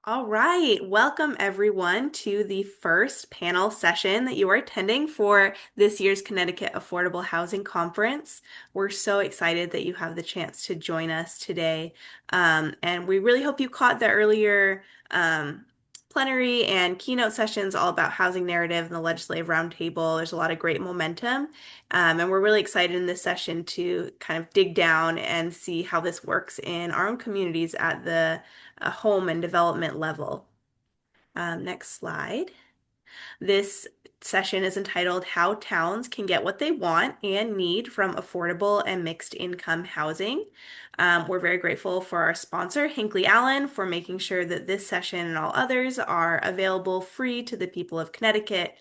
All right, welcome everyone to the first panel session that you are attending for this year's Connecticut Affordable Housing Conference. We're so excited that you have the chance to join us today. And we really hope you caught the earlier plenary and keynote sessions all about housing narrative and the legislative roundtable. There's a lot of great momentum. And we're really excited in this session to kind of dig down and see how this works in our own communities at the home and development level. Next slide. This session is entitled How Towns Can Get What They Want and Need from Affordable and Mixed Income Housing. We're very grateful for our sponsor, Hinkley Allen, for making sure that this session and all others are available free to the people of Connecticut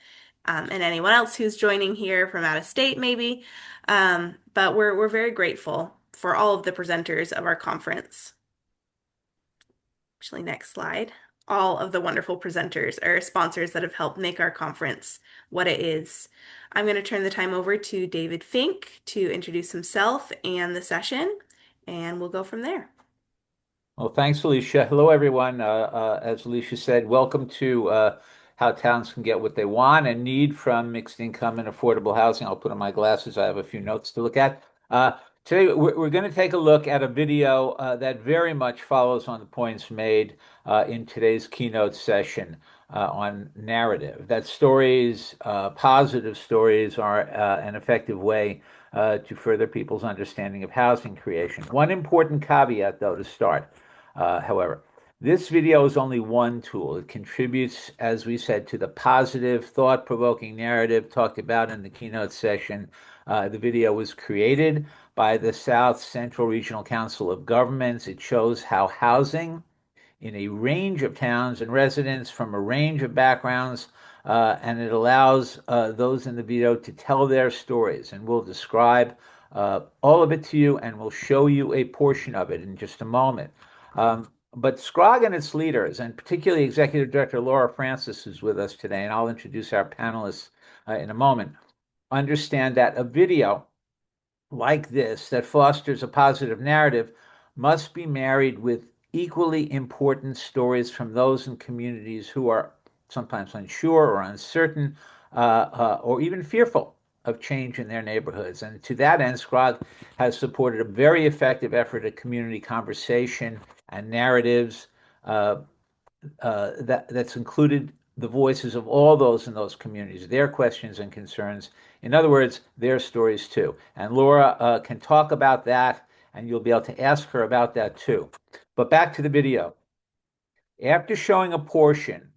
and anyone else who's joining here from out of state, maybe. But we're very grateful for all of the presenters of our conference. Actually, next slide. All of the wonderful presenters are sponsors that have helped make our conference what it is. I'm going to turn the time over to David Fink to introduce himself and the session, and we'll go from there. Well, thanks, Alicia. Hello, everyone. As Alicia said, welcome to How Towns Can Get What They Want and Need from Mixed Income and Affordable Housing. I'll put on my glasses. I have a few notes to look at. Today, we're going to take a look at a video that very much follows on the points made in today's keynote session on narrative. That stories, positive stories, are an effective way to further people's understanding of housing creation. One important caveat, though, to start. However, this video is only one tool. It contributes, as we said, to the positive, thought-provoking narrative talked about in the keynote session. The video was created by the South Central Regional Council of Governments. It shows how housing in a range of towns and residents from a range of backgrounds, and it allows those in the video to tell their stories. And we'll describe all of it to you, and we'll show you a portion of it in just a moment. But SCROG and its leaders, and particularly Executive Director Laura Francis, who's with us today, and I'll introduce our panelists in a moment, understand that a video like this that fosters a positive narrative must be married with equally important stories from those in communities who are sometimes unsure or uncertain or even fearful of change in their neighborhoods. And to that end, SCROG has supported a very effective effort at community conversation and narratives that's included the voices of all those in those communities, their questions and concerns. In other words, their stories too. And Laura can talk about that, and you'll be able to ask her about that too. But back to the video. After showing a portion,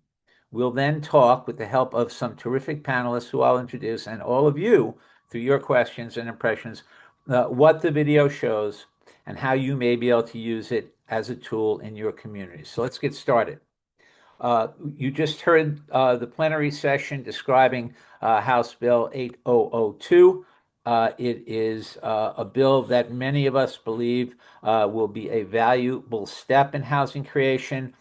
we'll then talk with the help of some terrific panelists who I'll introduce, and all of you through your questions and impressions, what the video shows and how you may be able to use it as a tool in your community. So let's get started. You just heard the plenary session describing House Bill 8002. It is a bill that many of us believe will be a valuable step in housing creation.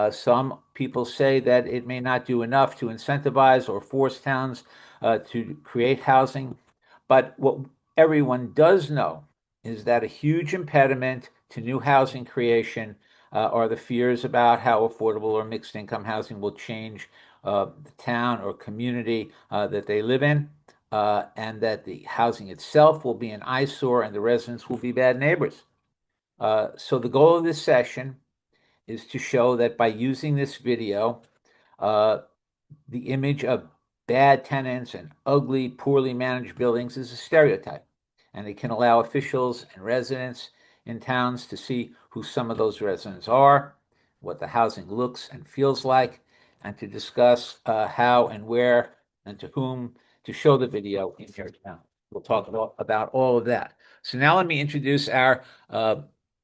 Some people say that it may not do enough to incentivize or force towns to create housing. But what everyone does know is that a huge impediment to new housing creation are the fears about how affordable or mixed income housing will change the town or community that they live in, and that the housing itself will be an eyesore and the residents will be bad neighbors. So the goal of this session is to show that by using this video, uh, the image of bad tenants and ugly, poorly managed buildings is a stereotype, and it can allow officials and residents in towns to see who some of those residents are, what the housing looks and feels like, and to discuss how and where and to whom to show the video in your town. We'll talk about all of that. So now let me introduce our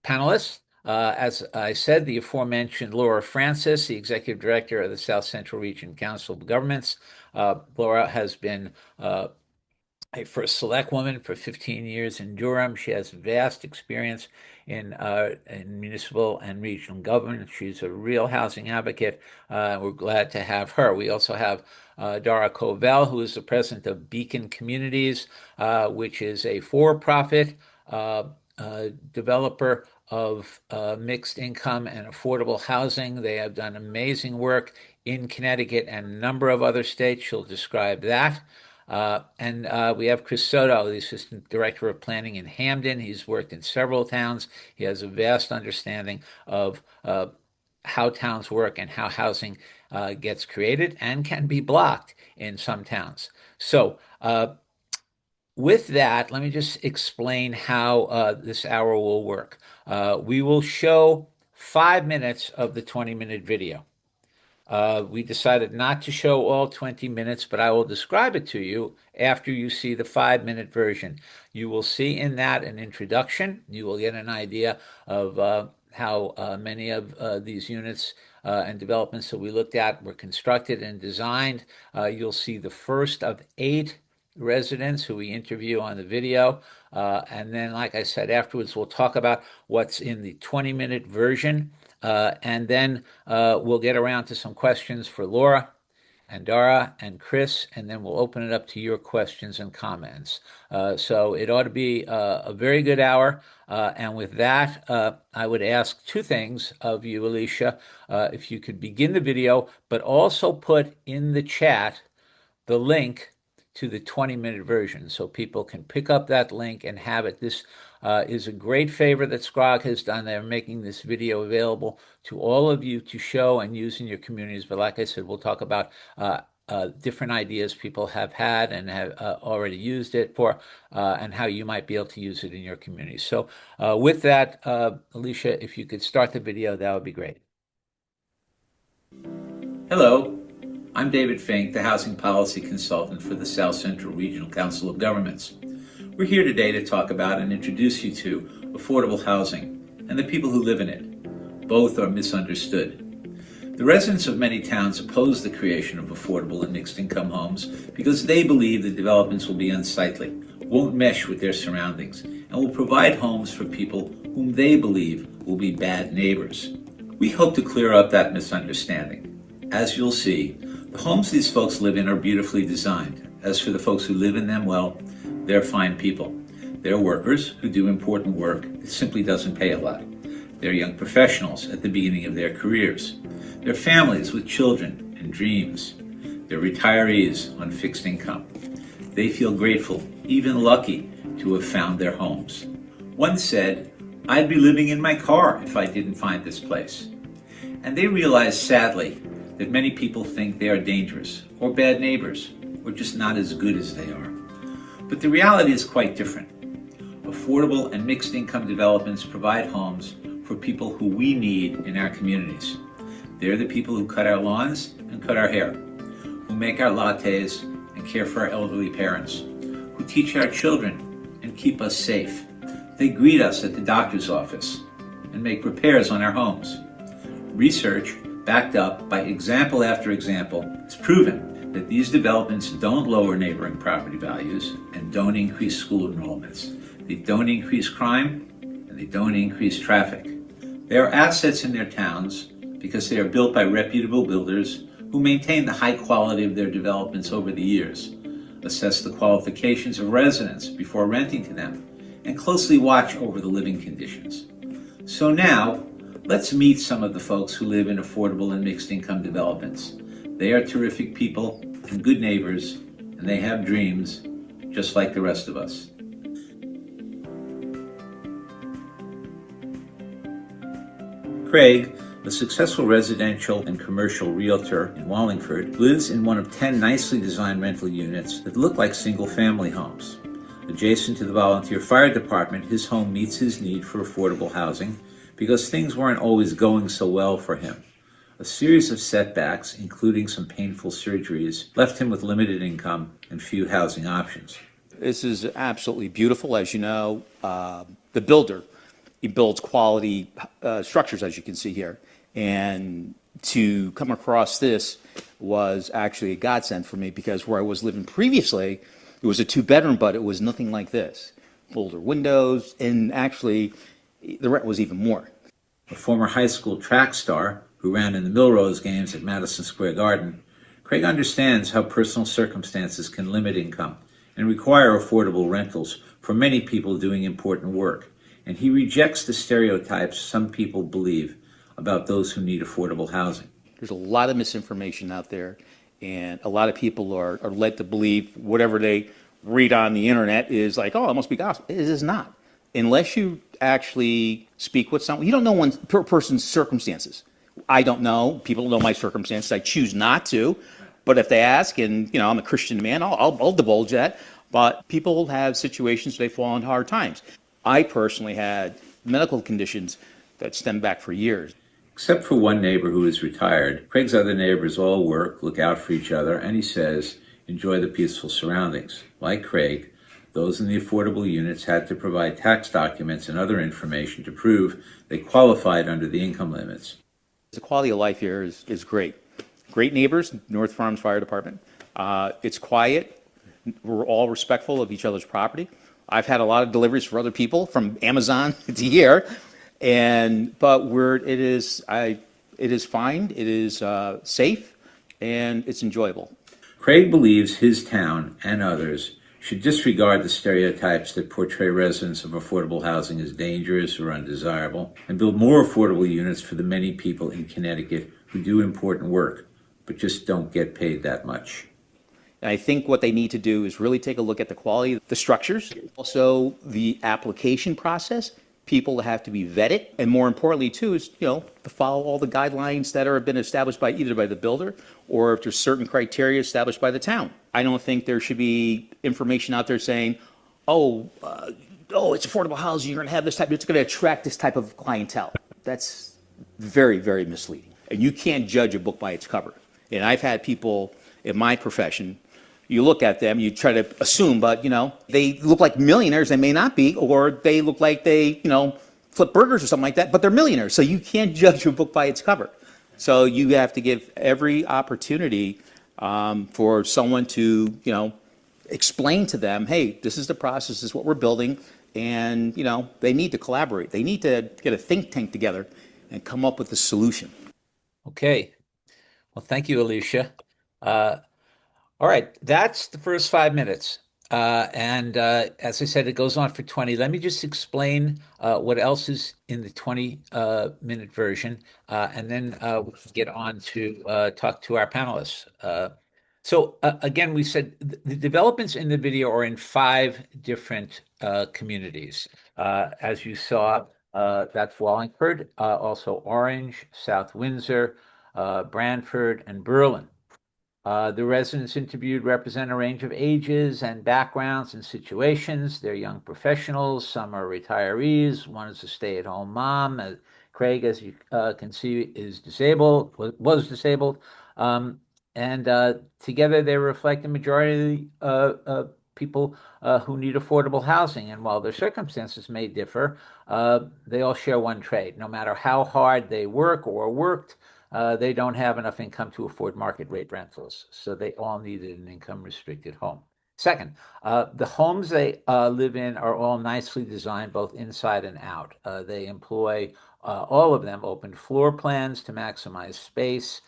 panelists. As I said, the aforementioned Laura Francis, the Executive Director of the South Central Region Council of Governments. Laura has been a first select woman for 15 years in Durham. She has vast experience in municipal and regional government. She's a real housing advocate. We're glad to have her. We also have Dara Kovel, who is the president of Beacon Communities, which is a for-profit developer of mixed income and affordable housing. They have done amazing work in Connecticut and a number of other states. She'll describe that. And we have Chris Soto, the Assistant Director of Planning in Hamden. He's worked in several towns. He has a vast understanding of how towns work and how housing gets created and can be blocked in some towns. So, with that, let me just explain how this hour will work. We will show 5 minutes of the 20-minute video. We decided not to show all 20 minutes, but I will describe it to you after you see the 5 minute version. You will see in that an introduction. You will get an idea of how many of these units and developments that we looked at were constructed and designed. You'll see the first of 8 residents who we interview on the video. And then, like I said, afterwards, we'll talk about what's in the 20-minute version. And then we'll get around to some questions for Laura and Dara and Chris, and then we'll open it up to your questions and comments. So it ought to be a very good hour. And with that, I would ask 2 things of you, Alicia. If you could begin the video, but also put in the chat the link to the 20-minute version so people can pick up that link and have it. This is a great favor that SCROG has done. They're making this video available to all of you to show and use in your communities. But like I said, we'll talk about different ideas people have had and have already used it for, and how you might be able to use it in your community. So with that, Alicia, if you could start the video, that would be great. Hello. I'm David Fink, the Housing Policy Consultant for the South Central Regional Council of Governments. We're here today to talk about and introduce you to affordable housing and the people who live in it. Both are misunderstood. The residents of many towns oppose the creation of affordable and mixed-income homes because they believe the developments will be unsightly, won't mesh with their surroundings, and will provide homes for people whom they believe will be bad neighbors. We hope to clear up that misunderstanding. As you'll see, the homes these folks live in are beautifully designed. As for the folks who live in them, well, they're fine people. They're workers who do important work that simply doesn't pay a lot. They're young professionals at the beginning of their careers. They're families with children and dreams. They're retirees on fixed income. They feel grateful, even lucky, to have found their homes. One said, "I'd be living in my car if I didn't find this place." And they realize, sadly, that many people think they are dangerous, or bad neighbors, or just not as good as they are. But the reality is quite different. Affordable and mixed income developments provide homes for people who we need in our communities. They're the people who cut our lawns and cut our hair, who make our lattes and care for our elderly parents, who teach our children and keep us safe. They greet us at the doctor's office and make repairs on our homes. Research backed up by example after example, has proven that these developments don't lower neighboring property values and don't increase school enrollments. They don't increase crime and they don't increase traffic. They are assets in their towns because they are built by reputable builders who maintain the high quality of their developments over the years, assess the qualifications of residents before renting to them, and closely watch over the living conditions. So now, let's meet some of the folks who live in affordable and mixed income developments. They are terrific people and good neighbors, and they have dreams just like the rest of us. Craig, a successful residential and commercial realtor in Wallingford, lives in one of 10 nicely designed rental units that look like single-family homes. Adjacent to the volunteer fire department, his home meets his need for affordable housing because things weren't always going so well for him. A series of setbacks, including some painful surgeries, left him with limited income and few housing options. This is absolutely beautiful. As you know, the builder, he builds quality structures, as you can see here. And to come across this was actually a godsend for me, because where I was living previously, it was a 2-bedroom, but it was nothing like this. Older windows, and actually the rent was even more. A former high school track star who ran in the Milrose games at Madison Square Garden, Craig understands how personal circumstances can limit income and require affordable rentals for many people doing important work. and he rejects the stereotypes some people believe about those who need affordable housing. There's a lot of misinformation out there, and a lot of people are led to believe whatever they read on the internet is like, oh, it must be gospel. It is not. Unless you actually speak with someone, you don't know one person's circumstances. I don't know. People don't know my circumstances. I choose not to. But if they ask, and I'm a Christian man, I'll divulge that. But people have situations they fall into hard times. I personally had medical conditions that stem back for years. Except for one neighbor who is retired, Craig's other neighbors all work, look out for each other, and he says, enjoy the peaceful surroundings. Like Craig, those in the affordable units had to provide tax documents and other information to prove they qualified under the income limits. The quality of life here is great. Great neighbors, North Farms Fire Department. It's quiet. We're all respectful of each other's property. I've had a lot of deliveries for other people from Amazon to here, but it is fine. It is safe, and it's enjoyable. Craig believes his town and others should disregard the stereotypes that portray residents of affordable housing as dangerous or undesirable and build more affordable units for the many people in Connecticut who do important work but just don't get paid that much. And I think what they need to do is really take a look at the quality of the structures, also the application process. People have to be vetted, and more importantly, too, is to follow all the guidelines that have been established by either by the builder or if there's certain criteria established by the town. I don't think there should be information out there saying, "Oh, it's affordable housing. You're going to have this type. It's going to attract this type of clientele." That's very, very misleading, and you can't judge a book by its cover. And I've had people in my profession. You look at them, you try to assume, but they look like millionaires. They may not be, or they look like they flip burgers or something like that, but they're millionaires. So you can't judge a book by its cover. So you have to give every opportunity for someone to explain to them, hey, this is the process, this is what we're building, and they need to collaborate. They need to get a think tank together and come up with a solution. Okay. Well, thank you, Alicia. All right, that's the first 5 minutes. And as I said, it goes on for 20. Let me just explain what else is in the 20-minute version, and then we can get on to talk to our panelists. So again, we said the developments in the video are in 5 different communities. As you saw, that's Wallingford, also Orange, South Windsor, Branford, and Berlin. The residents interviewed represent a range of ages and backgrounds and situations. They're young professionals, some are retirees, one is a stay-at-home mom. Craig, as you can see, is disabled, was disabled. And together they reflect the majority of people who need affordable housing. And while their circumstances may differ, they all share one trait. No matter how hard they work or worked, they don't have enough income to afford market rate rentals, so they all needed an income restricted home. Second, the homes they live in are all nicely designed both inside and out. They employ all of them open floor plans to maximize space.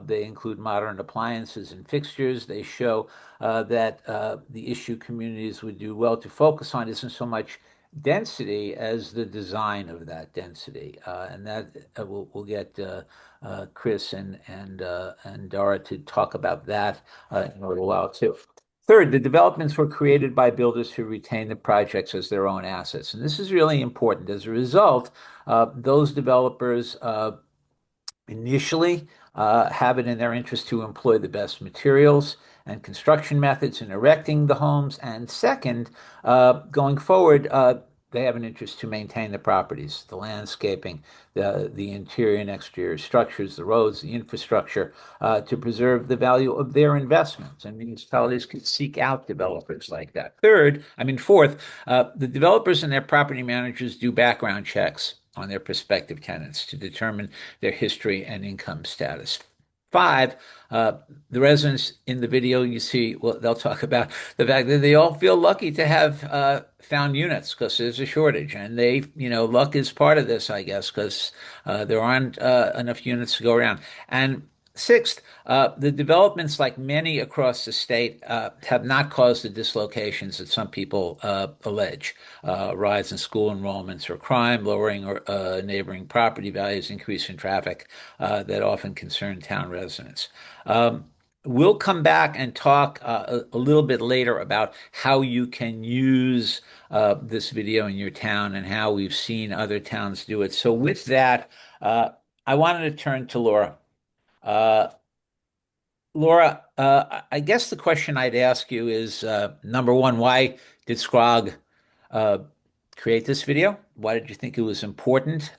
They include modern appliances and fixtures. They show that the issue communities would do well to focus on isn't so much density as the design of that density, and that we'll get Chris and Dara to talk about that in a little while too. Third, the developments were created by builders who retain the projects as their own assets, and this is really important. As a result, those developers initially have it in their interest to employ the best materials and construction methods in erecting the homes. And second, going forward, they have an interest to maintain the properties, the landscaping, the interior and exterior structures, the roads, the infrastructure, to preserve the value of their investments. And municipalities can seek out developers like that. Fourth, the developers and their property managers do background checks on their prospective tenants to determine their history and income status. 5, the residents in the video you see, well, they'll talk about the fact that they all feel lucky to have found units because there's a shortage, and luck is part of this, I guess, because there aren't enough units to go around. And Sixth, the developments, like many across the state, have not caused the dislocations that some people allege. Rise in school enrollments or crime, lowering or neighboring property values, increase in traffic that often concern town residents. We'll come back and talk a little bit later about how you can use this video in your town and how we've seen other towns do it. So, with that, I wanted to turn to Laura. Uh, Laura, I guess the question I'd ask you is number one, why did Scrog uh, create this video? Why did you think it was important?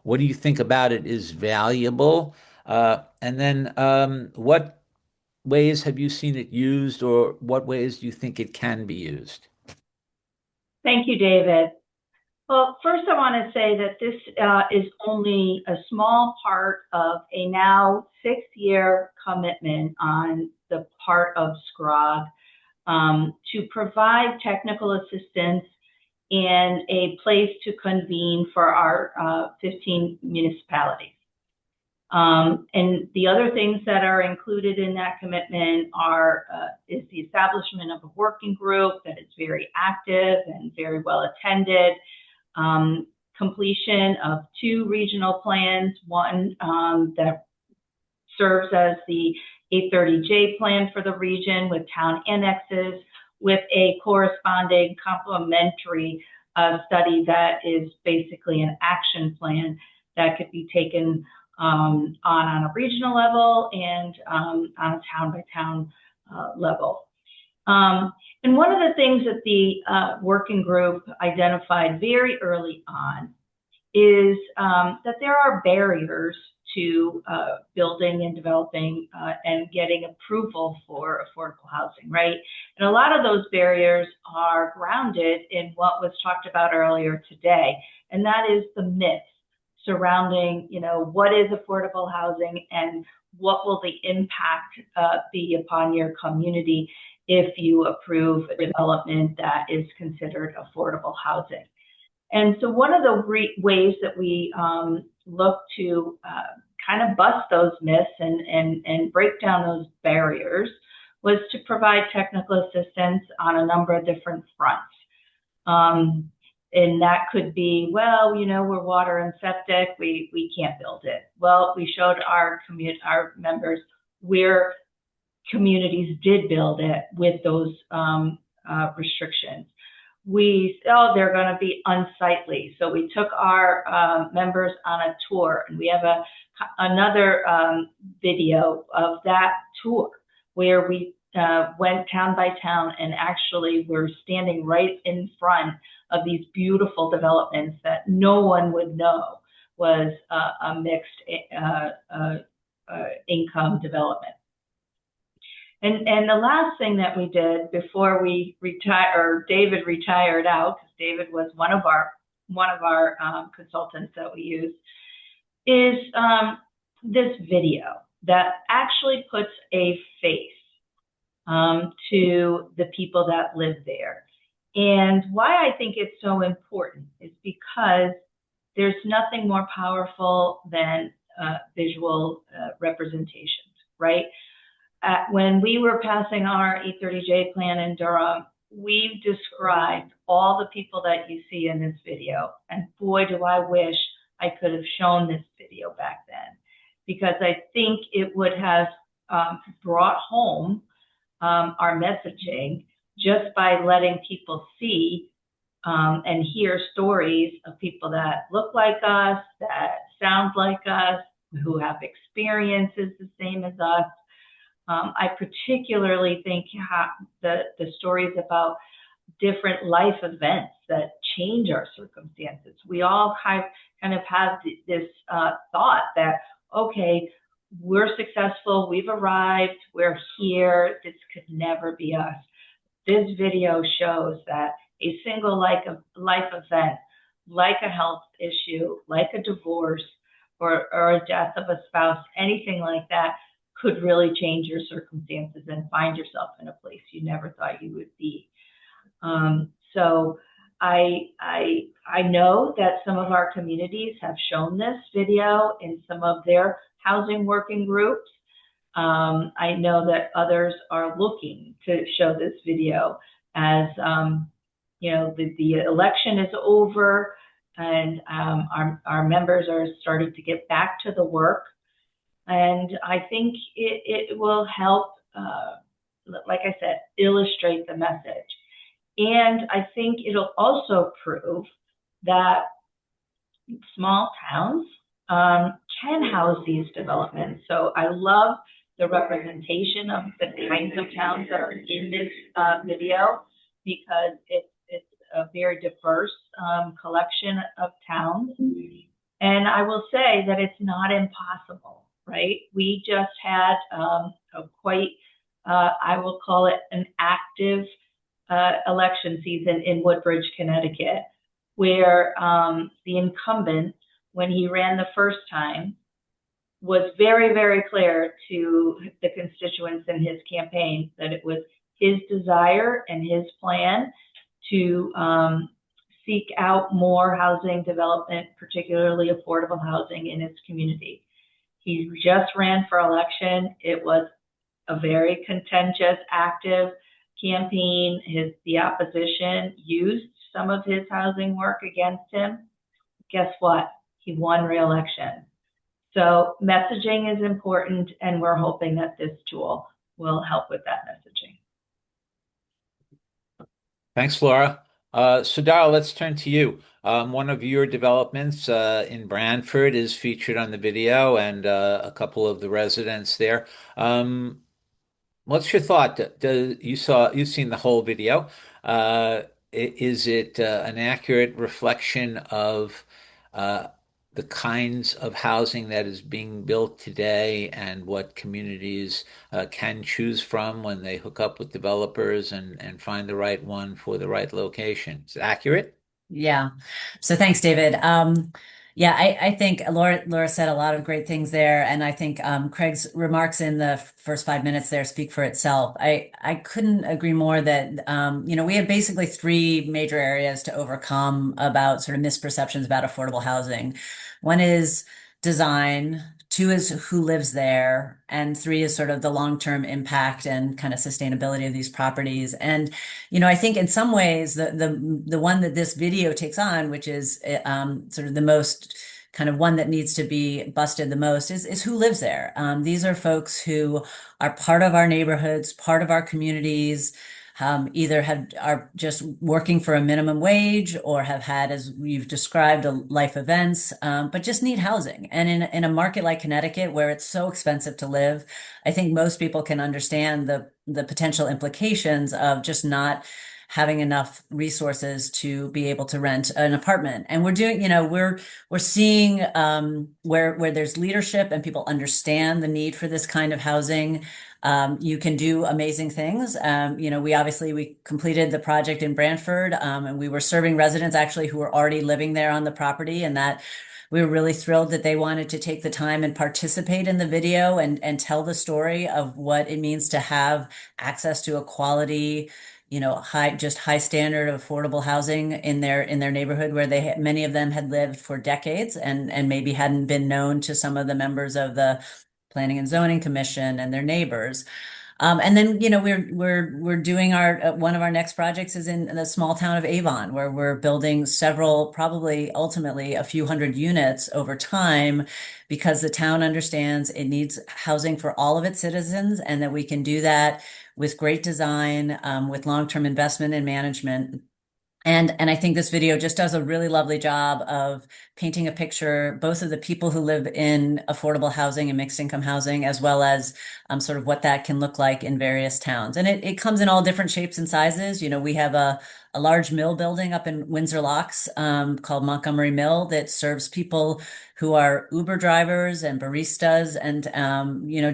What do you think about it is valuable? And then what ways have you seen it used, or what ways do you think it can be used? Thank you, David. Well, first I want to say that this is only a small part of a now 6-year commitment on the part of SCROG to provide technical assistance and a place to convene for our 15 municipalities. And the other things that are included in that commitment is the establishment of a working group that is very active and very well attended, completion of 2 regional plans, one that serves as the 830J plan for the region with town annexes, with a corresponding complementary study that is basically an action plan that could be taken on a regional level and on a town-by-town level. And one of the things that the working group identified very early on is that there are barriers to building and developing and getting approval for affordable housing, right? And a lot of those barriers are grounded in what was talked about earlier today, and that is the myth surrounding, what is affordable housing and what will the impact be upon your community if you approve a development that is considered affordable housing. And so one of the ways that we look to kind of bust those myths and break down those barriers was to provide technical assistance on a number of different fronts. And that could be, well, we're water and septic, we can't build it. Well, we showed our members where communities did build it with those restrictions. They're going to be unsightly. So we took our members on a tour, and we have another video of that tour where we went town by town and actually were standing right in front of these beautiful developments that no one would know was a mixed income development. And the last thing that we did before we David retired out, because David was one of our consultants that we used, is this video that actually puts a face to the people that live there. And why I think it's so important is because there's nothing more powerful than visual representations, right? When we were passing our 830J plan in Durham, we described all the people that you see in this video. And boy, do I wish I could have shown this video back then, because I think it would have brought home our messaging just by letting people see and hear stories of people that look like us, that sound like us, who have experiences the same as us. I particularly think the stories about different life events that change our circumstances. We all kind of have this thought that, okay, we're successful, we've arrived, we're here, this could never be us. This video shows that a single life event, like a health issue, like a divorce, or a death of a spouse, anything like that, could really change your circumstances and find yourself in a place you never thought you would be. So I know that some of our communities have shown this video in some of their housing working groups. I know that others are looking to show this video as, the election is over and our members are starting to get back to the work. And I think it will help, like I said, illustrate the message. And I think it'll also prove that small towns can house these developments. So I love the representation of the kinds of towns that are in this video because it's a very diverse collection of towns. And I will say that it's not impossible, right? We just had a quite, I will call it an active election season in Woodbridge, Connecticut, where the incumbent, when he ran the first time, was very, very clear to the constituents in his campaign that it was his desire and his plan to seek out more housing development, particularly affordable housing in his community. He just ran for election. It was a very contentious, active campaign. The opposition used some of his housing work against him. Guess what? He won re-election. So messaging is important, and we're hoping that this tool will help with that messaging. Thanks, Laura. So Dara, let's turn to you. One of your developments in Brantford is featured on the video, and a couple of the residents there. What's your thought? You've seen the whole video. Is it an accurate reflection of uh, the kinds of housing that is being built today and what communities can choose from when they hook up with developers and find the right one for the right location? Is it accurate? Yeah. So thanks, David. Yeah, I think Laura said a lot of great things there, and I think Craig's remarks in the first 5 minutes there speak for itself. I couldn't agree more that we have basically three major areas to overcome about sort of misperceptions about affordable housing. One is design. Two is who lives there, and three is sort of the long-term impact and kind of sustainability of these properties. And I think in some ways the one that this video takes on, which is sort of the most kind of one that needs to be busted the most, is who lives there. These are folks who are part of our neighborhoods, part of our communities, either are just working for a minimum wage or have had, as we've described, life events, but just need housing. And in a market like Connecticut, where it's so expensive to live, I think most people can understand the potential implications of just not having enough resources to be able to rent an apartment. And we're seeing where there's leadership and people understand the need for this kind of housing. You can do amazing things. We completed the project in Brantford, and we were serving residents actually who were already living there on the property, and that we were really thrilled that they wanted to take the time and participate in the video and tell the story of what it means to have access to a quality, high standard of affordable housing in their neighborhood where many of them had lived for decades and maybe hadn't been known to some of the members of the Planning and Zoning Commission and their neighbors. And then, we're doing one of our next projects is in the small town of Avon, where we're building several, probably ultimately a few hundred units over time, because the town understands it needs housing for all of its citizens, and that we can do that with great design, with long-term investment and management. And I think this video just does a really lovely job of painting a picture, both of the people who live in affordable housing and mixed income housing, as well as sort of what that can look like in various towns. And it comes in all different shapes and sizes. We have a large mill building up in Windsor Locks called Montgomery Mill that serves people who are Uber drivers and baristas and,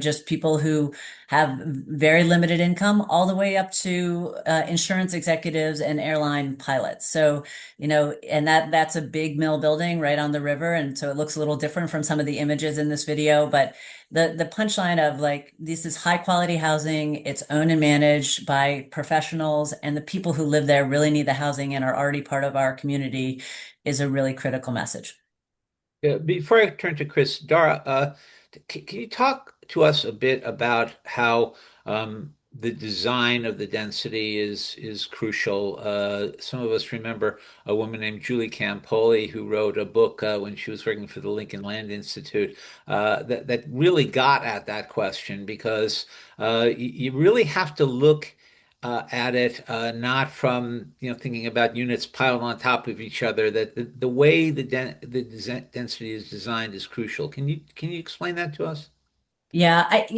just people who have very limited income, all the way up to insurance executives and airline pilots. So, and that's a big mill building right on the river. And so it looks a little different from some of the images in this video, but the punchline of this is high quality housing, it's owned and managed by professionals, and the people who live there really need the housing and are already part of our community is a really critical message. Before I turn to Chris, Dara, can you talk to us a bit about how the design of the density is crucial. Some of us remember a woman named Julie Campoli who wrote a book when she was working for the Lincoln Land Institute that really got at that question because you really have to look at it, not from thinking about units piled on top of each other. That the way density is designed is crucial. Can you explain that to us? Yeah, I've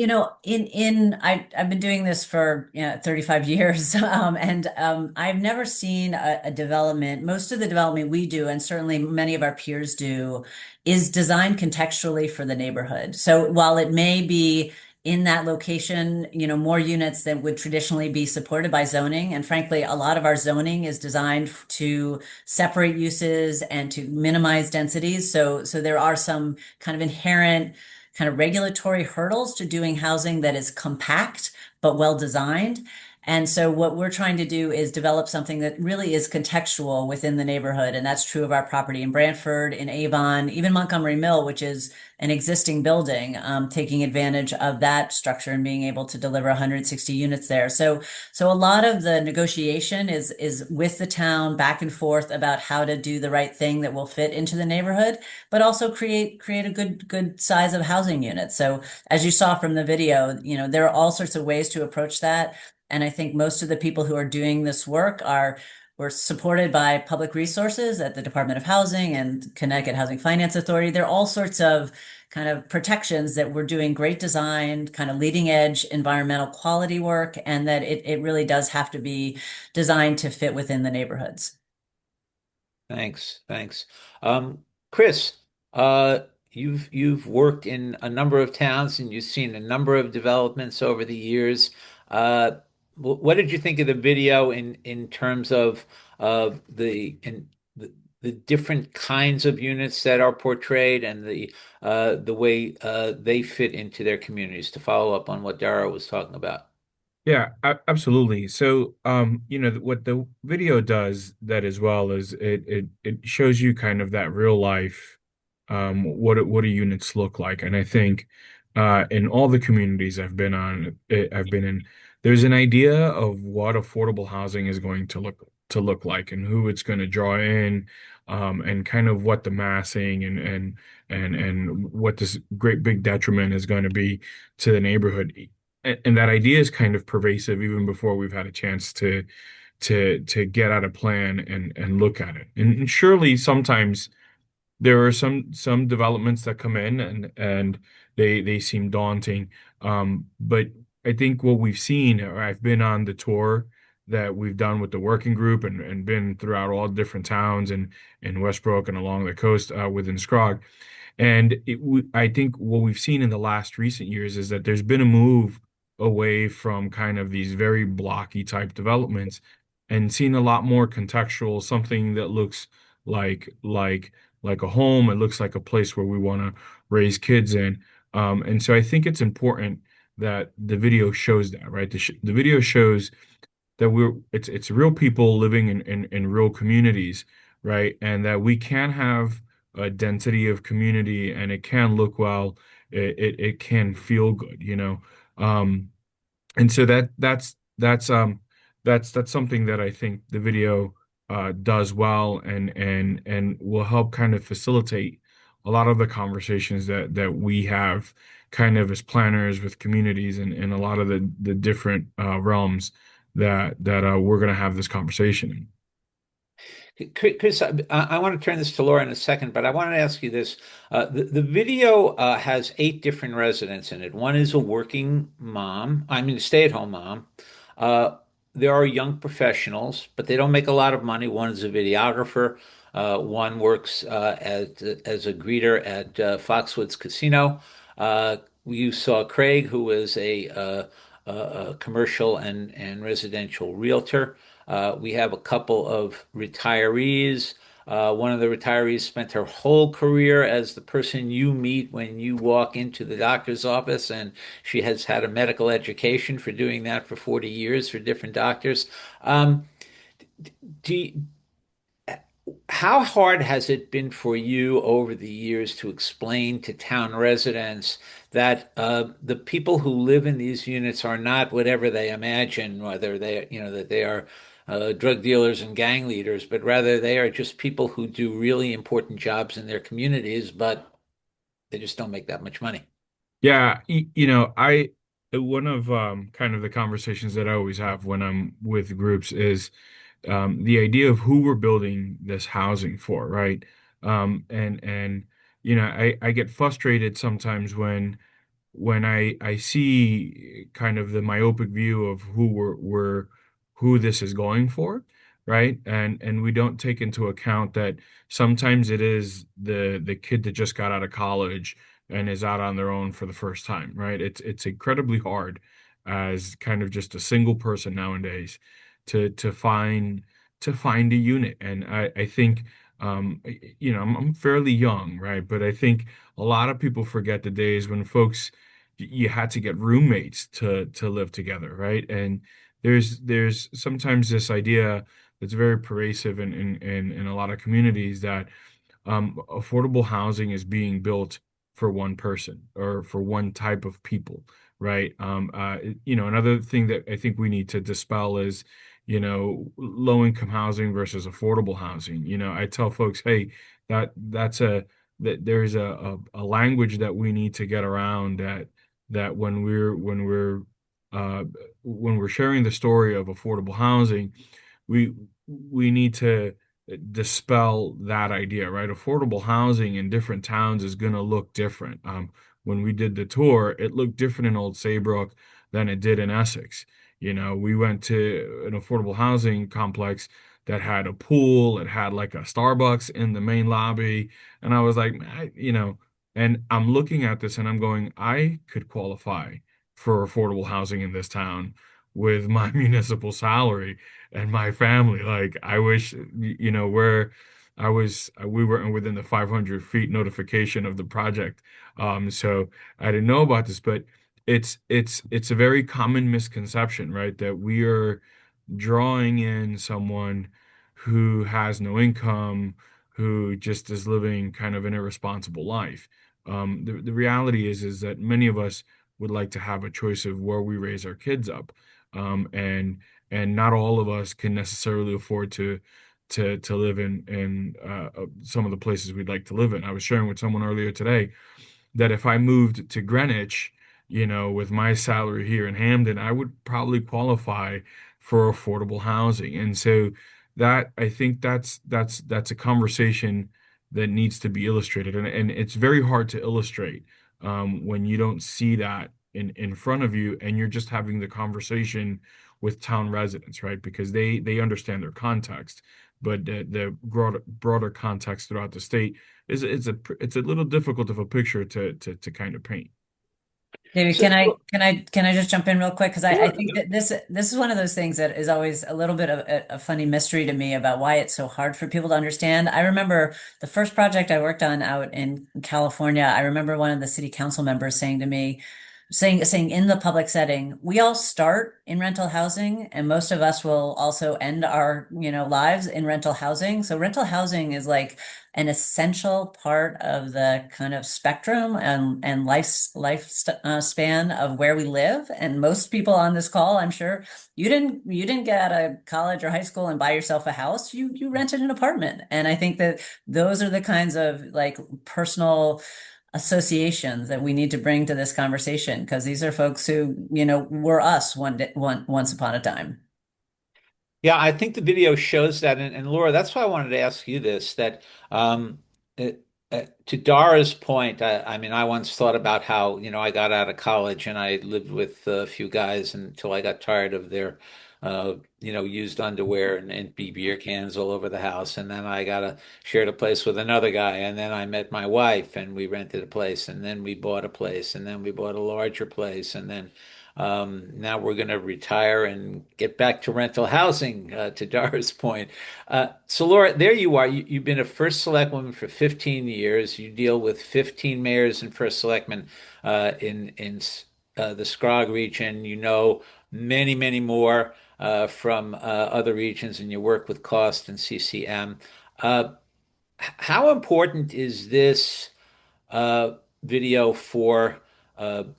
been doing this for 35 years, and I've never seen a development. Most of the development we do, and certainly many of our peers do, is designed contextually for the neighborhood. So while it may be in that location, more units that would traditionally be supported by zoning, and frankly, a lot of our zoning is designed to separate uses and to minimize densities. So there are some kind of inherent kind of regulatory hurdles to doing housing that is compact but well designed. And so what we're trying to do is develop something that really is contextual within the neighborhood. And that's true of our property in Brantford, in Avon, even Montgomery Mill, which is an existing building, taking advantage of that structure and being able to deliver 160 units there. So a lot of the negotiation is with the town back and forth about how to do the right thing that will fit into the neighborhood, but also create a good size of housing unit. So as you saw from the video, there are all sorts of ways to approach that. And I think most of the people who are doing this work were supported by public resources at the Department of Housing and Connecticut Housing Finance Authority. There are all sorts of kind of protections that we're doing great design, kind of leading edge environmental quality work, and that it really does have to be designed to fit within the neighborhoods. Thanks. Chris, uh, you've worked in a number of towns and you've seen a number of developments over the years. Uh, what did you think of the video in terms of the different kinds of units that are portrayed and the way they fit into their communities? To follow up on what Dara was talking about. Yeah, absolutely. So, what the video does that as well is it shows you kind of that real life, what do units look like. And I think, in all the communities I've been in, there's an idea of what affordable housing is going to look like and who it's going to draw in, and kind of what the massing and what this great big detriment is going to be to the neighborhood, and that idea is kind of pervasive even before we've had a chance to get out a plan and look at it. And surely sometimes there are some developments that come in and they seem daunting. But I think what we've seen, or I've been on the tour that we've done with the working group and been throughout all different towns in Westbrook and along the coast, within Scrog. And I think what we've seen in the last recent years is that there's been a move away from kind of these very blocky type developments and seen a lot more contextual, something that looks like like like a home. It looks like a place where we want to raise kids in. And so I think it's important that the video shows that, right? The video shows that it's real people living in real communities, right? And that we can have a density of community and it can look well, it can feel good. And so that's something that I think the video does well and will help kind of facilitate a lot of the conversations that we have kind of as planners with communities and a lot of the different realms that we're going to have this conversation in. Chris, I want to turn this to Laura in a second, but I wanted to ask you this. The video has 8 different residents in it. One is a working mom, I mean, a stay-at-home mom. Uh, there are young professionals, but they don't make a lot of money. One is a videographer. One works as a greeter at Foxwoods Casino. You saw Craig, who is a commercial and residential realtor. We have a couple of retirees. One of the retirees spent her whole career as the person you meet when you walk into the doctor's office, and she has had a medical education for doing that for 40 years for different doctors. Um, do you- how hard has it been for you over the years to explain to town residents that the people who live in these units are not whatever they imagine, whether they, that they are drug dealers and gang leaders, but rather they are just people who do really important jobs in their communities, but they just don't make that much money. Yeah, I one of kind of the conversations that I always have when I'm with groups is the idea of who we're building this housing for, right? And I get frustrated sometimes when I see kind of the myopic view of who this is going for, right? And we don't take into account that sometimes it is the kid that just got out of college and is out on their own for the first time, right? It's incredibly hard as kind of just a single person nowadays to find a unit. And I think I'm fairly young, right? But I think a lot of people forget the days when folks you had to get roommates to live together, right? And there's sometimes this idea that's very pervasive in a lot of communities that affordable housing is being built for one person or for one type of people, right? Another thing that I think we need to dispel is, low income housing versus affordable housing. I tell folks, hey, that there's a language that we need to get around that uh, when we're sharing the story of affordable housing, we we need to dispel that idea, right? Affordable housing in different towns is going to look different. When we did the tour, it looked different in Old Saybrook than it did in Essex. We went to an affordable housing complex that had a pool, it had like a Starbucks in the main lobby, and I was like, and I'm looking at this and I'm going, I could qualify for affordable housing in this town with my municipal salary and my family. Like, I wish, where we weren't within the 500 feet notification of the project. So I didn't know about this, but it's a very common misconception, right? That we are drawing in someone who has no income, who just is living kind of an irresponsible life. The reality is that many of us would like to have a choice of where we raise our kids up. And not all of us can necessarily afford to live in some of the places we'd like to live in. I was sharing with someone earlier today that if I moved to Greenwich, with my salary here in Hamden, I would probably qualify for affordable housing. And so that I think that's a conversation that needs to be illustrated. And it's very hard to illustrate when you don't see that in front of you and you're just having the conversation with town residents, right? Because they understand their context, but the broader context throughout the state it's a little difficult of a picture to kind of paint. David, So, can I just jump in real quick? Because I sure. think that this is one of those things that is always a little bit of a funny mystery to me about why it's so hard for people to understand. I remember the first project I worked on out in California. I remember one of the city council members saying to me, saying in the public setting, we all start in rental housing, and most of us will also end our, lives in rental housing. So rental housing is like an essential part of the kind of spectrum and span of where we live. And most people on this call, I'm sure, you didn't get out of college or high school and buy yourself a house. You rented an apartment. And I think that those are the kinds of like personal associations that we need to bring to this conversation because these are folks who, were us once upon a time. Yeah, I think the video shows that. And Laura, that's why I wanted to ask you this, that it, to Dara's point, I mean, I once thought about how, I got out of college and I lived with a few guys until I got tired of their, used underwear and empty beer cans all over the house. And then I got shared a place with another guy. And then I met my wife and we rented a place. And then we bought a place. And then we bought a larger place. And then now we're going to retire and get back to rental housing, to Dara's point. So, Laura, there you are. You've been a first selectwoman for 15 years. You deal with 15 mayors and first selectmen in the Scrog region. You know many, many more from other regions, and you work with Cost and CCM. Uh, how important is this uh, video for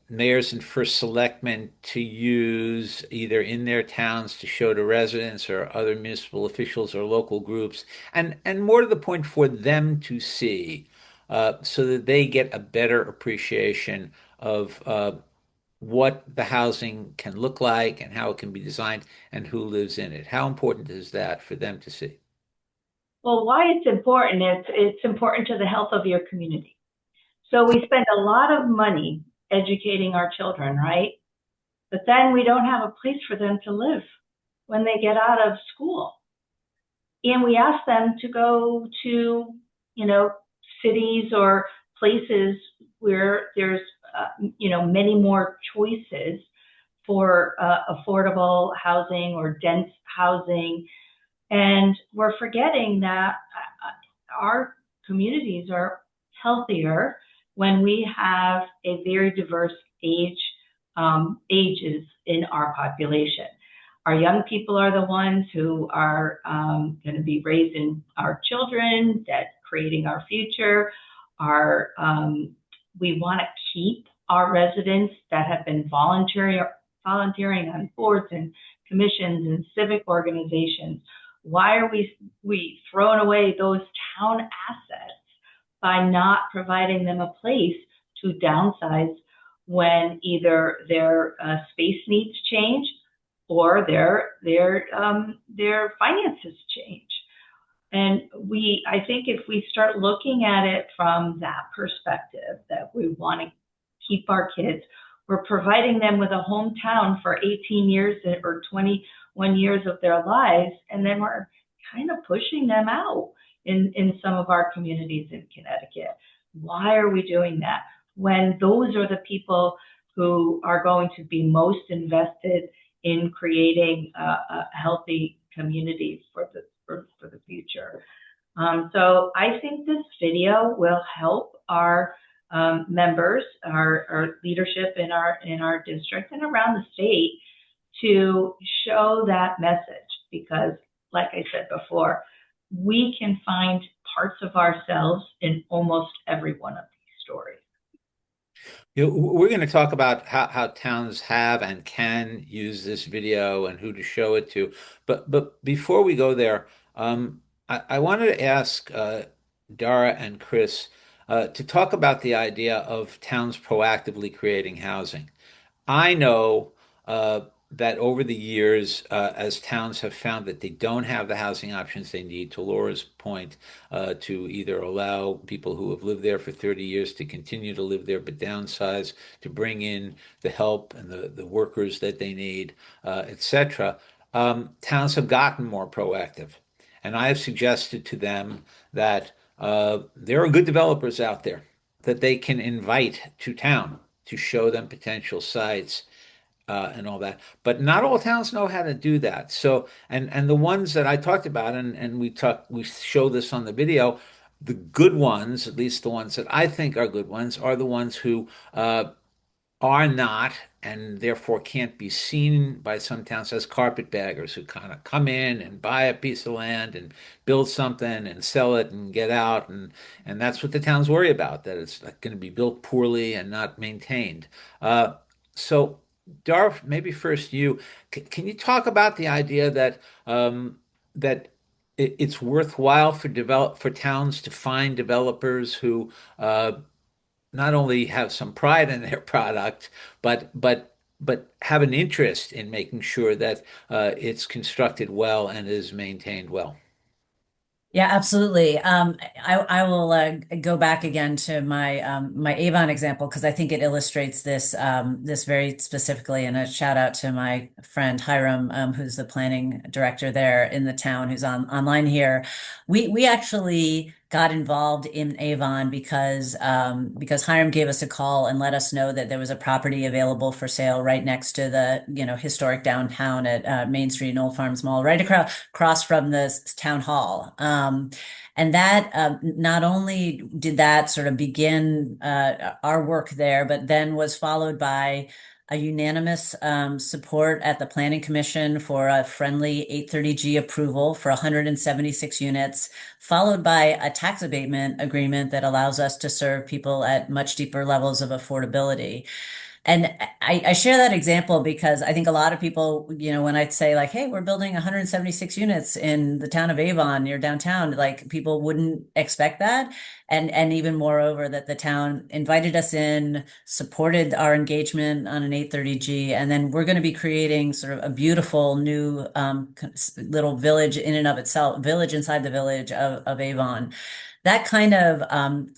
mayors and first selectmen to use either in their towns to show to residents or other municipal officials or local groups, and more to the point for them to see, so that they get a better appreciation of what the housing can look like and how it can be designed and who lives in it. How important is that for them to see? Well, why it's important, it's important to the health of your community. So we spend a lot of money educating our children, right? But then we don't have a place for them to live when they get out of school. And we ask them to go to, you know, cities or places where there's, many more choices for affordable housing or dense housing. And we're forgetting that our communities are healthier when we have a very diverse ages in our population. Our young people are the ones who are going to be raising our children, that creating our future. Our We want to keep our residents that have been volunteering on boards and commissions and civic organizations. Why are we throwing away those town assets by not providing them a place to downsize when either their space needs change or their finances change? And I think if we start looking at it from that perspective, that we want to keep our kids, we're providing them with a hometown for 18 years or 21 years of their lives, and then we're kind of pushing them out in some of our communities in Connecticut. Why are we doing that when those are the people who are going to be most invested in creating a healthy community for the future? So I think this video will help our members, our leadership in our district and around the state to show that message, because like I said before, we can find parts of ourselves in almost every one of these stories. We're going to talk about how towns have and can use this video and who to show it to. But before we go there, I wanted to ask Dara and Chris to talk about the idea of towns proactively creating housing. I know uh, that over the years, as towns have found that they don't have the housing options they need, to Laura's point, to either allow people who have lived there for 30 years to continue to live there but downsize, to bring in the help and the workers that they need, etc. Towns have gotten more proactive. And I have suggested to them that there are good developers out there that they can invite to town to show them potential sites and all that. But not all towns know how to do that. So, and the ones that I talked about, and we show this on the video, the good ones, at least the ones that I think are good ones, are the ones who are not and therefore can't be seen by some towns as carpetbaggers who kind of come in and buy a piece of land and build something and sell it and get out, and that's what the towns worry about, that it's going to be built poorly and not maintained. So Darf, maybe first you can you talk about the idea that that it's worthwhile for towns to find developers who not only have some pride in their product, but have an interest in making sure that it's constructed well and is maintained well. Yeah, absolutely. I will go back again to my Avon example because I think it illustrates this very specifically. And a shout out to my friend Hiram, who's the planning director there in the town, who's online here. We actually got involved in Avon because Hiram gave us a call and let us know that there was a property available for sale right next to the historic downtown at Main Street and Old Farms Mall, right across from the town hall. And that not only did that sort of begin our work there, but then was followed by a unanimous support at the Planning Commission for a friendly 830G approval for 176 units, followed by a tax abatement agreement that allows us to serve people at much deeper levels of affordability. And I share that example because I think a lot of people, when I say like, hey, we're building 176 units in the town of Avon near downtown, like people wouldn't expect that. And even moreover, that the town invited us in, supported our engagement on an 830G, and then we're going to be creating sort of a beautiful new little village in and of itself, village inside the village of Avon. That kind of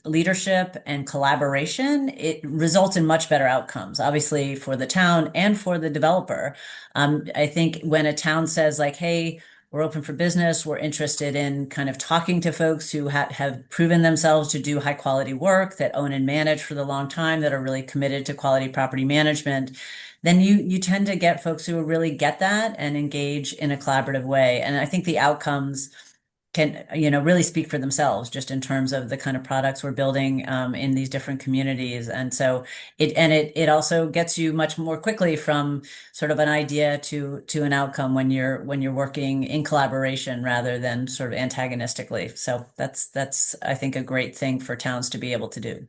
leadership and collaboration, it results in much better outcomes, obviously for the town and for the developer. I think when a town says like, hey, we're open for business, we're interested in kind of talking to folks who have proven themselves to do high quality work, that own and manage for the long time, that are really committed to quality property management, then you tend to get folks who really get that and engage in a collaborative way. And I think the outcomes can, really speak for themselves just in terms of the kind of products we're building in these different communities. And so it also gets you much more quickly from sort of an idea to an outcome when you're working in collaboration rather than sort of antagonistically. So that's I think a great thing for towns to be able to do.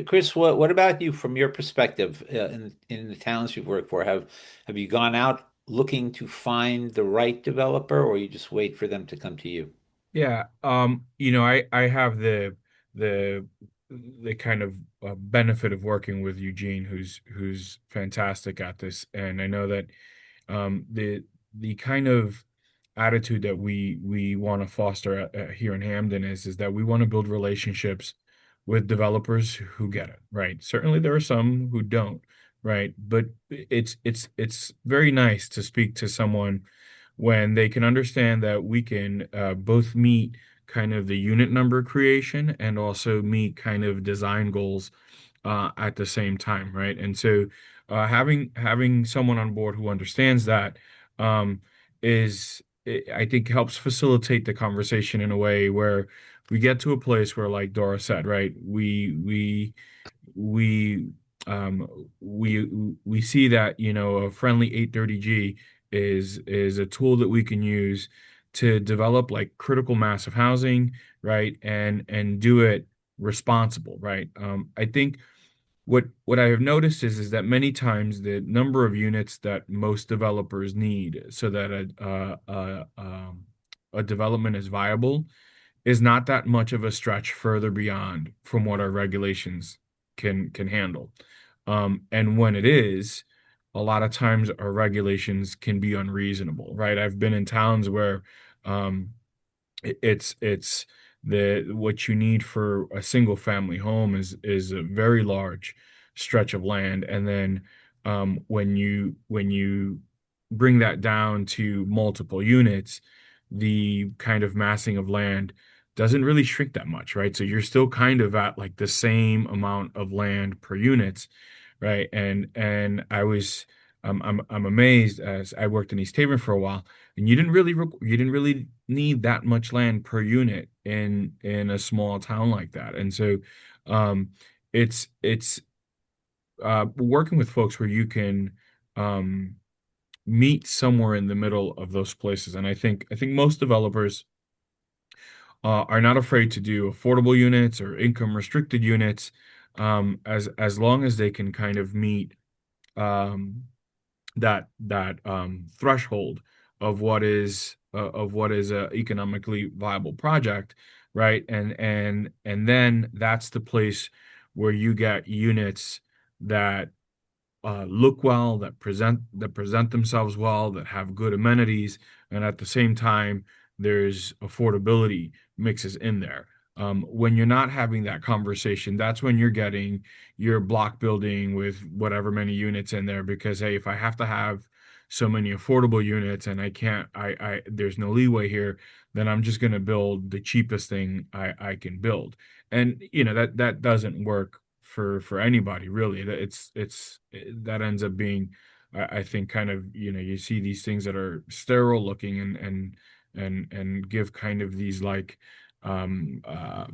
Chris, what about you from your perspective in the towns you've worked for? Have you gone out looking to find the right developer, or you just wait for them to come to you? Yeah, I have the the kind of benefit of working with Eugene, who's fantastic at this, and I know that the kind of attitude that we want to foster here in Hamden is that we want to build relationships with developers who get it, right? Certainly there are some who don't, right? But it's very nice to speak to someone when they can understand that we can both meet kind of the unit number creation and also meet kind of design goals at the same time, right? And so having someone on board who understands that um, I think helps facilitate the conversation in a way where we get to a place where, like Dora said, right, we um we see that a friendly 830G is a tool that we can use to develop like critical mass of housing, right, and do it responsible, right. I think what I have noticed is that many times the number of units that most developers need so that a development is viable is not that much of a stretch further beyond from what our regulations can handle. And when it is, a lot of times our regulations can be unreasonable, right? I've been in towns where um, it's the what you need for a single family home is a very large stretch of land, and then when you bring that down to multiple units, the kind of massing of land doesn't really shrink that much, right? So you're still kind of at like the same amount of land per unit, right? And I'm amazed as I worked in East Haven for a while, and you didn't really need that much land per unit in a small town like that. And so um it's working with folks where you can um meet somewhere in the middle of those places. And I think most developers are not afraid to do affordable units or income restricted units, as long as they can kind of meet um, that threshold of what is a economically viable project, right? And then that's the place where you get units that look well, that present themselves well, that have good amenities, and at the same time, there's affordability mixes in there. When you're not having that conversation, that's when you're getting your block building with whatever many units in there. Because hey, if I have to have so many affordable units and I can't, there's no leeway here, then I'm just going to build the cheapest thing I can build. And that doesn't work for anybody really. That ends up being, I think, kind of, you see these things that are sterile looking and give kind of these um uh,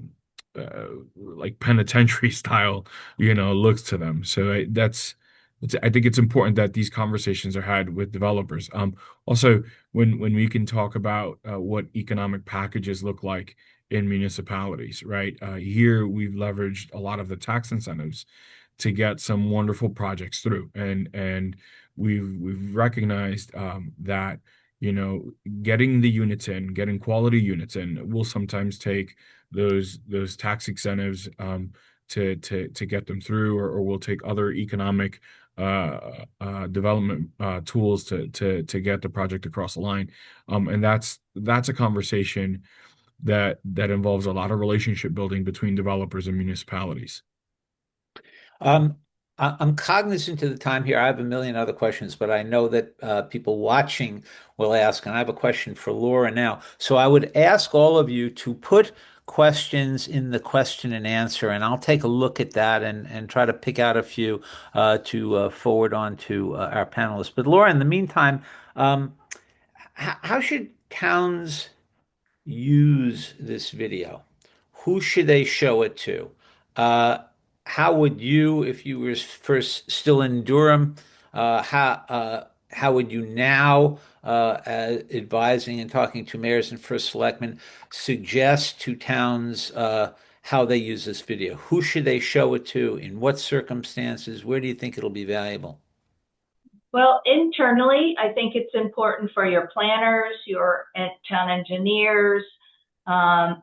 like penitentiary style looks to them. So that's I think it's important that these conversations are had with developers. Also, when we can talk about what economic packages look like in municipalities, right? Here we've leveraged a lot of the tax incentives to get some wonderful projects through, and we've recognized that getting the units in, getting quality units in, will sometimes take those tax incentives to get them through, or we'll take other economic development tools to get the project across the line. And that's a conversation that involves a lot of relationship building between developers and municipalities. Um, I'm cognizant of the time here. I have a million other questions, but I know that people watching will ask, and I have a question for Laura now. So I would ask all of you to put questions in the question and answer, and I'll take a look at that and try to pick out a few to forward on to our panelists. But Laura, in the meantime, how should towns use this video? Who should they show it to? Uh, how would you, if you were first still in Durham, how would you now, advising and talking to mayors and first selectmen, suggest to towns how they use this video? Who should they show it to? In what circumstances? Where do you think it'll be valuable? Well, internally, I think it's important for your planners, your town engineers,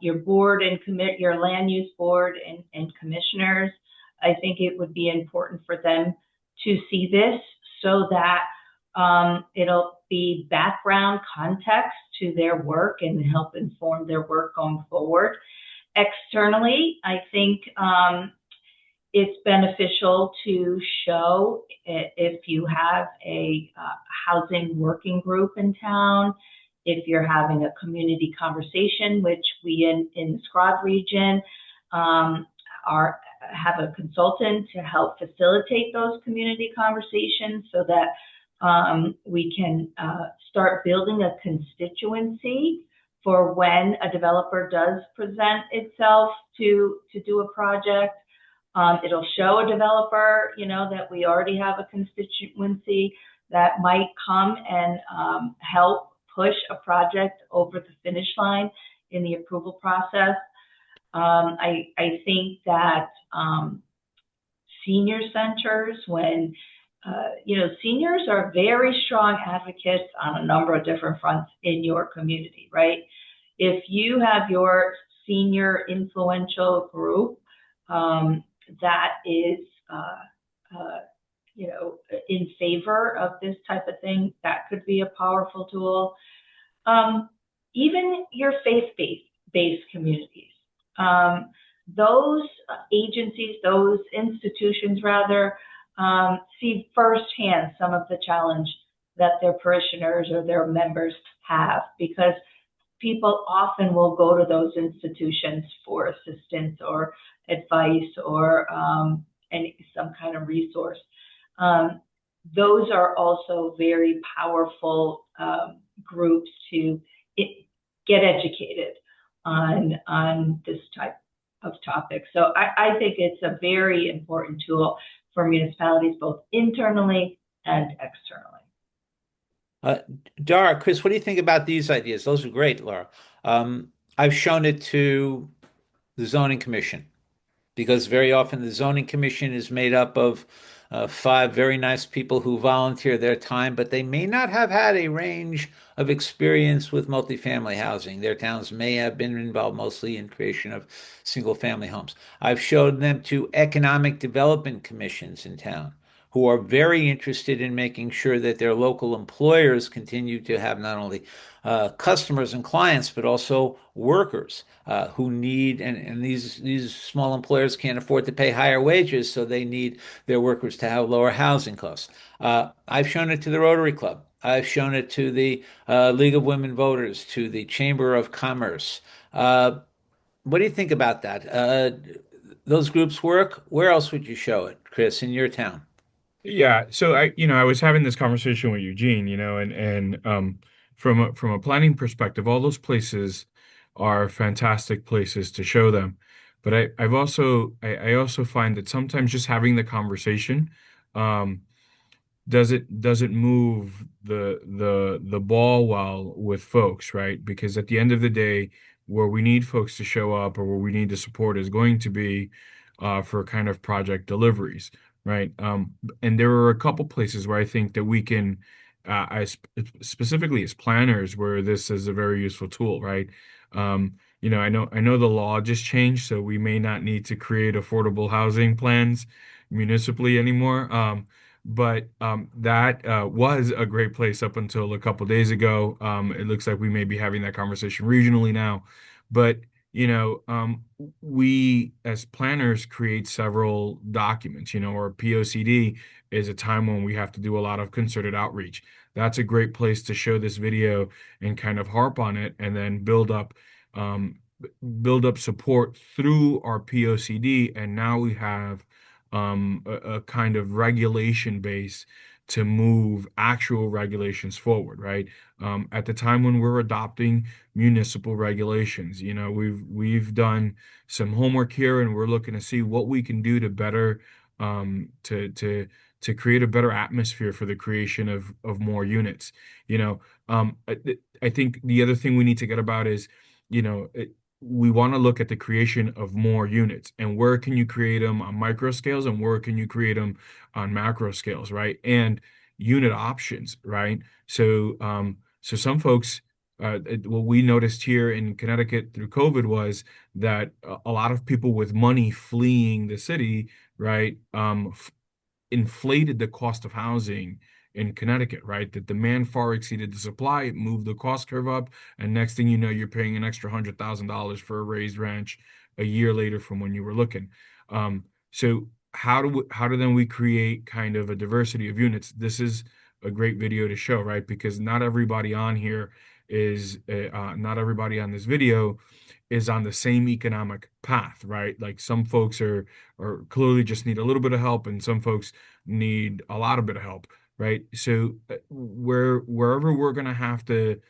your board and commit your land use board and commissioners. I think it would be important for them to see this so that it'll be background context to their work and help inform their work going forward. Externally, I think it's beneficial to show if you have a housing working group in town, if you're having a community conversation, which we in the Scrod region have a consultant to help facilitate those community conversations so that we can start building a constituency for when a developer does present itself to do a project. It'll show a developer, that we already have a constituency that might come and help push a project over the finish line in the approval process. I think that senior centers, when seniors are very strong advocates on a number of different fronts in your community, right? If you have your senior influential group that is, in favor of this type of thing, that could be a powerful tool. Even your faith-based communities, those agencies, those institutions rather, see firsthand some of the challenge that their parishioners or their members have, because people often will go to those institutions for assistance or advice or some kind of resource. Those are also very powerful groups to get educated on this type of topic. So I think it's a very important tool for municipalities, both internally and externally. Uh, Dara, Chris, what do you think about these ideas? Those are great, Laura. I've shown it to the zoning commission, because very often the zoning commission is made up of five very nice people who volunteer their time, but they may not have had a range of experience with multifamily housing. Their towns may have been involved mostly in creation of single family homes. I've showed them to economic development commissions in town, who are very interested in making sure that their local employers continue to have not only customers and clients, but also workers who need, and these small employers can't afford to pay higher wages, so they need their workers to have lower housing costs. I've shown it to the Rotary Club. I've shown it to the League of Women Voters, to the Chamber of Commerce. What do you think about that? Those groups work? Where else would you show it, Chris, in your town? Yeah, so I was having this conversation with Eugene, and from a planning perspective, all those places are fantastic places to show them. But I also find that sometimes just having the conversation, um, does it move the ball well with folks, right? Because at the end of the day, where we need folks to show up or where we need to support is going to be for kind of project deliveries, right? And there are a couple places where I think that we can, specifically as planners, where this is a very useful tool, right? I know the law just changed, so we may not need to create affordable housing plans municipally anymore. But that was a great place up until a couple days ago. It looks like we may be having that conversation regionally now. But we as planners create several documents. Our POCD is a time when we have to do a lot of concerted outreach. That's a great place to show this video and kind of harp on it, and then um, build up support through our POCD. And now we have a kind of regulation base to move actual regulations forward, right? At the time when we're adopting municipal regulations, we've done some homework here, and we're looking to see what we can do to better to create a better atmosphere for the creation of more units. I think the other thing we need to get about is, you know, we want to look at the creation of more units, and where can you create them on micro scales and where can you create them on macro scales, right? And unit options, right? So some folks, what we noticed here in Connecticut through COVID was that a lot of people with money fleeing the city, right, inflated the cost of housing in Connecticut, right? The demand far exceeded the supply. It moved the cost curve up, and next thing you know, you're paying an extra $100,000 for a raised ranch a year later from when you were looking. So how do then we create kind of a diversity of units? This is a great video to show, right? Because not everybody on here is not everybody on this video is on the same economic path, right? Like some folks or clearly just need a little bit of help, and some folks need a lot of bit of help, right? So wherever we're gonna have to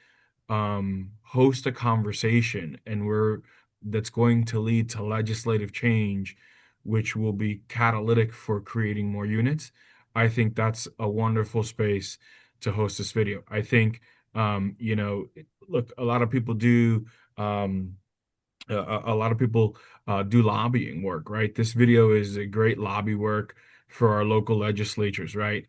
host a conversation, and we're that's going to lead to legislative change, which will be catalytic for creating more units, I think that's a wonderful space to host this video. I think, look, a lot of people do. A lot of people do lobbying work, right? This video is a great lobby work for our local legislatures, right?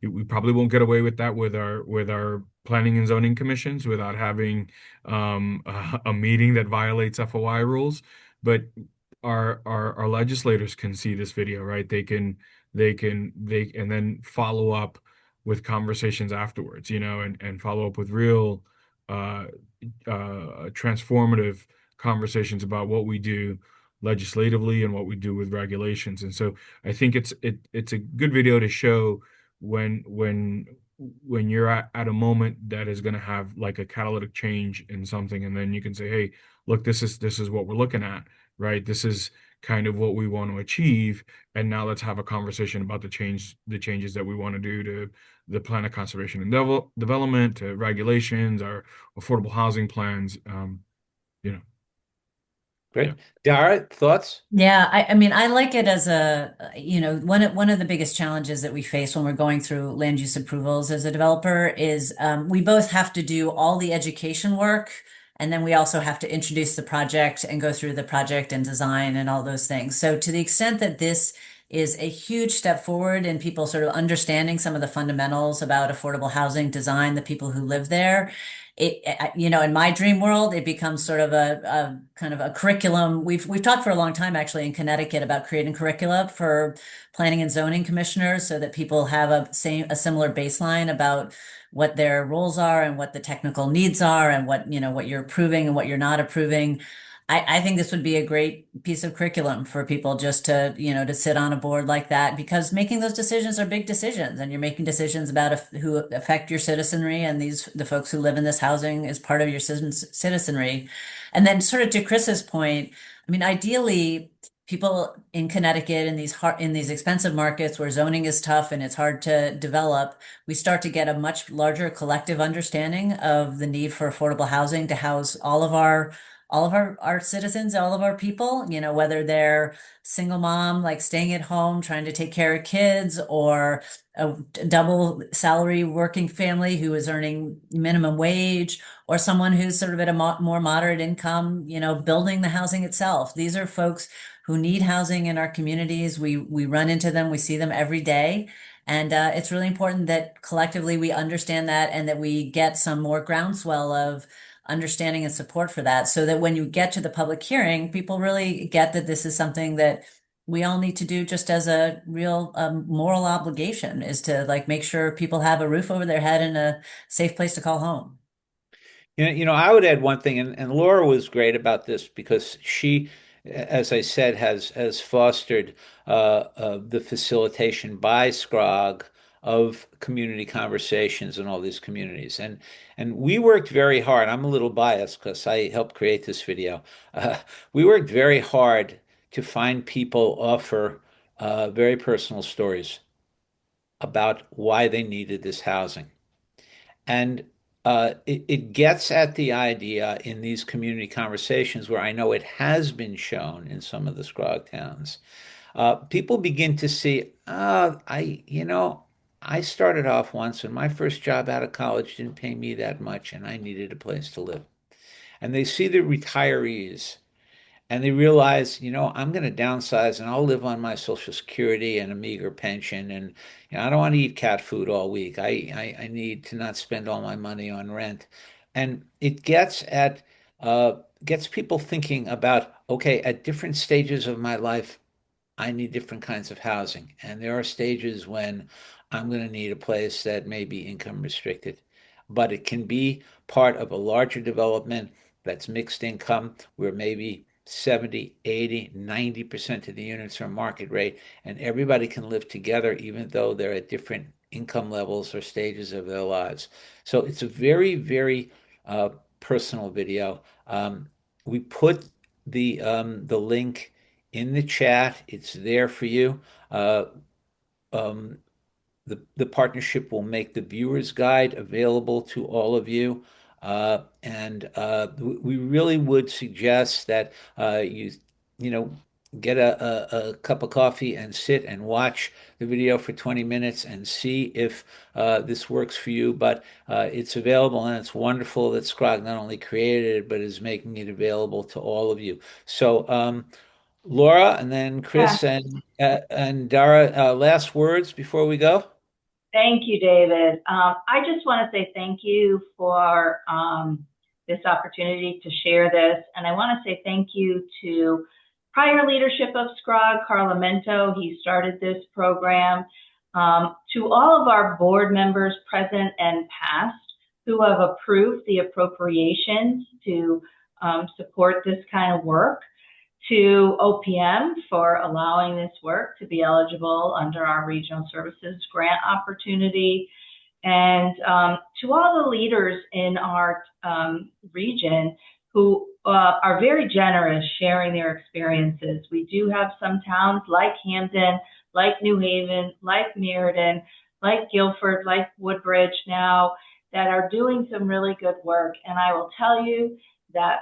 We probably won't get away with that with our planning and zoning commissions without having a meeting that violates FOI rules. But our legislators can see this video, right? They and then follow up with conversations afterwards, and follow up with real uh, transformative conversations about what we do legislatively and what we do with regulations. And so I think it's a good video to show when you're at a moment that is going to have like a catalytic change in something, and then you can say, hey, look, this is what we're looking at, right? This is kind of what we want to achieve, and now let's have a conversation about the changes that we want to do to the plan of conservation and development, to regulations, our affordable housing plans. You know, Great. yeah. Dara, thoughts? Yeah, I mean, I like it as one of the biggest challenges that we face when we're going through land use approvals as a developer is we both have to do all the education work, and then we also have to introduce the project and go through the project and design and all those things. So to the extent that this is a huge step forward in people sort of understanding some of the fundamentals about affordable housing design, the people who live there, in my dream world, it becomes sort of a kind of a curriculum. We've talked for a long time actually in Connecticut about creating curricula for planning and zoning commissioners so that people have a similar baseline about what their roles are and what the technical needs are and what you're approving and what you're not approving. I think this would be a great piece of curriculum for people just to sit on a board like that, because making those decisions are big decisions, and you're making decisions about who affect your citizenry, and the folks who live in this housing is part of your citizenry. And then sort of to Chris's point, I mean, ideally, people in Connecticut in these expensive markets where zoning is tough and it's hard to develop, we start to get a much larger collective understanding of the need for affordable housing to house all of our all of our citizens, all of our people, you know, whether they're single mom, like staying at home, trying to take care of kids, or a double salary working family who is earning minimum wage, or someone who's sort of at a more moderate income, you know, building the housing itself. These are folks who need housing in our communities. We run into them, we see them every day. And it's really important that collectively we understand that and that we get some more groundswell of understanding and support for that so that when you get to the public hearing, people really get that this is something that we all need to do just as a real moral obligation is to like make sure people have a roof over their head and a safe place to call home. I would add one thing, and Laura was great about this because she, as I said, has fostered the facilitation by SCROG of community conversations in all these communities, and we worked very hard. I'm a little biased because I helped create this video. We worked very hard to find people offer very personal stories about why they needed this housing. And it gets at the idea in these community conversations where I know it has been shown in some of the Scrog towns. People begin to see, I started off once and my first job out of college didn't pay me that much and I needed a place to live. And they see the retirees and they realize, I'm going to downsize and I'll live on my Social Security and a meager pension. And I don't want to eat cat food all week. I need to not spend all my money on rent. And it gets people thinking about, okay, at different stages of my life, I need different kinds of housing. And there are stages when I'm going to need a place that may be income restricted, but it can be part of a larger development that's mixed income where maybe 70, 80, 90% of the units are market rate and everybody can live together even though they're at different income levels or stages of their lives. So it's a very, very personal video. We put the link in the chat. It's there for you. Um, the partnership will make the viewer's guide available to all of you. And we really would suggest that you know, get a cup of coffee and sit and watch the video for 20 minutes and see if this works for you. But it's available and it's wonderful that Scrog not only created it, but is making it available to all of you. So, Laura, and then Yeah. Chris and Dara, last words before we go. Thank you, David. I just want to say thank you for this opportunity to share this. And I want to say thank you to prior leadership of SCROG, Carl Amento. He started this program. To all of our board members, present and past, who have approved the appropriations to support this kind of work, to OPM for allowing this work to be eligible under our regional services grant opportunity, and to all the leaders in our region who are very generous sharing their experiences. We do have some towns like Hamden, like New Haven, like Meriden, like Guilford, like Woodbridge now that are doing some really good work. And I will tell you that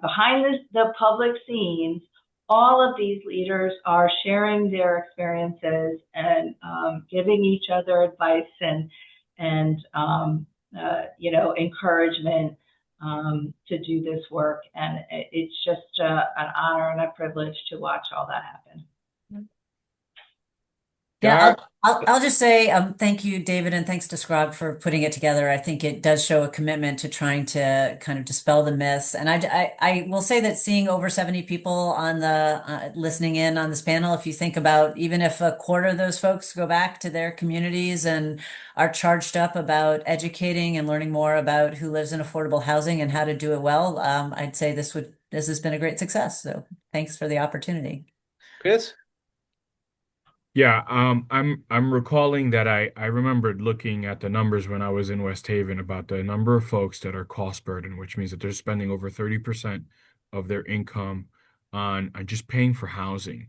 behind the public scenes, all of these leaders are sharing their experiences and giving each other advice and encouragement to do this work. And it's just an honor and a privilege to watch all that happen. Yeah, I'll just say thank you, David, and thanks to Scrog for putting it together. I think it does show a commitment to trying to kind of dispel the myths. And I will say that seeing over 70 people on the listening in on this panel, if you think about even if a quarter of those folks go back to their communities and are charged up about educating and learning more about who lives in affordable housing and how to do it well, I'd say this has been a great success. So thanks for the opportunity. Chris? Yeah, I'm recalling that I remembered looking at the numbers when I was in West Haven about the number of folks that are cost burdened, which means that they're spending over 30% of their income on just paying for housing.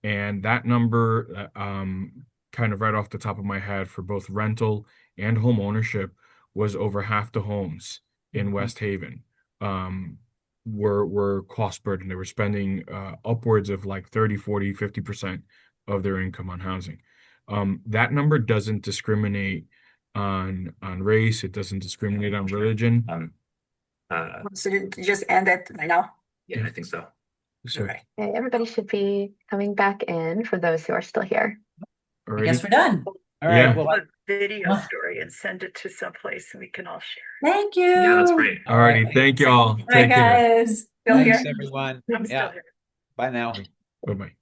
And that number, kind of right off the top of my head for both rental and home ownership was over half the homes in West Haven. Um, were cost burdened. They were spending upwards of like 30, 40, 50% of their income on housing. That number doesn't discriminate on race. It doesn't discriminate on religion. So you just end it right now? Yeah, I think so. So, Okay. Okay, everybody should be coming back in for those who are still here. I guess alrighty. we're done. All right. Yeah. Well, A video Ah. story and send it to someplace we can all share. Thank you. Yeah, that's great. Alrighty. Thank you all. Bye, Take care. guys. Still thanks, here? everyone. I'm still Yeah. here. Bye now. Bye-bye.